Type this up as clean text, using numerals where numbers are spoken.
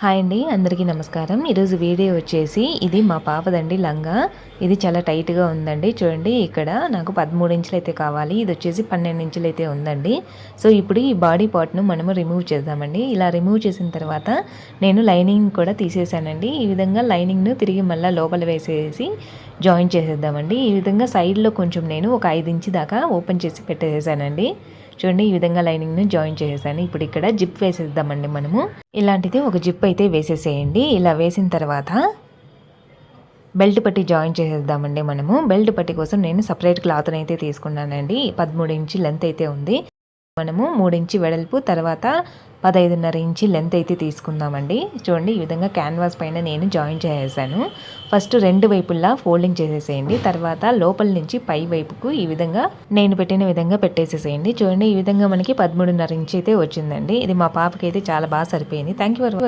Hi అండి, అందరికీ నమస్కారం. ఈరోజు వీడియో వచ్చేసి ఇది మా పాపదండి లంగా. ఇది చాలా టైట్గా ఉందండి. చూడండి, ఇక్కడ నాకు 13 ఇంచులు అయితే కావాలి. ఇది వచ్చేసి 12 ఇంచులు అయితే ఉందండి. సో ఇప్పుడు ఈ బాడీ పార్ట్ను మనము రిమూవ్ చేద్దామండి. ఇలా రిమూవ్ చేసిన తర్వాత నేను లైనింగ్ కూడా తీసేసానండి. ఈ విధంగా లైనింగ్ను తిరిగి మళ్ళీ లోపల వేసేసి జాయిన్ చేసేద్దామండి. ఈ విధంగా సైడ్లో కొంచెం నేను ఒక 5 ఇంచు దాకా ఓపెన్ చేసి పెట్టేసానండి. చూడండి, ఈ విధంగా లైనింగ్ను జాయిన్ చేసేసాను. ఇప్పుడు ఇక్కడ జిప్ వేసేద్దామండి. మనము ఇలాంటిది ఒక జిప్ అయితే వేసేసేయండి. ఇలా వేసిన తర్వాత బెల్ట్ పట్టి జాయిన్ చేసేద్దామండి. మనము బెల్ట్ పట్టి కోసం నేను సపరేట్ క్లాత్ని అయితే తీసుకున్నానండి. 13 ఇంచు లెంత్ అయితే ఉంది. మనము 3 ఇంచు వెడల్పు, తర్వాత 15.5 ఇంచు లెంత్ అయితే తీసుకుందామండి. చూడండి, ఈ విధంగా క్యాన్వాస్ పైన నేను జాయిన్ చేసేసాను. ఫస్ట్ 2 వైపులా ఫోల్డింగ్ చేసేసేయండి. తర్వాత లోపల నుంచి పై వైపుకు ఈ విధంగా నేను పెట్టిన విధంగా పెట్టేసేసేయండి. చూడండి, ఈ విధంగా మనకి 13.5 ఇంచు అయితే వచ్చిందండి. ఇది మా పాపకి అయితే చాలా బాగా సరిపోయింది. Thank you for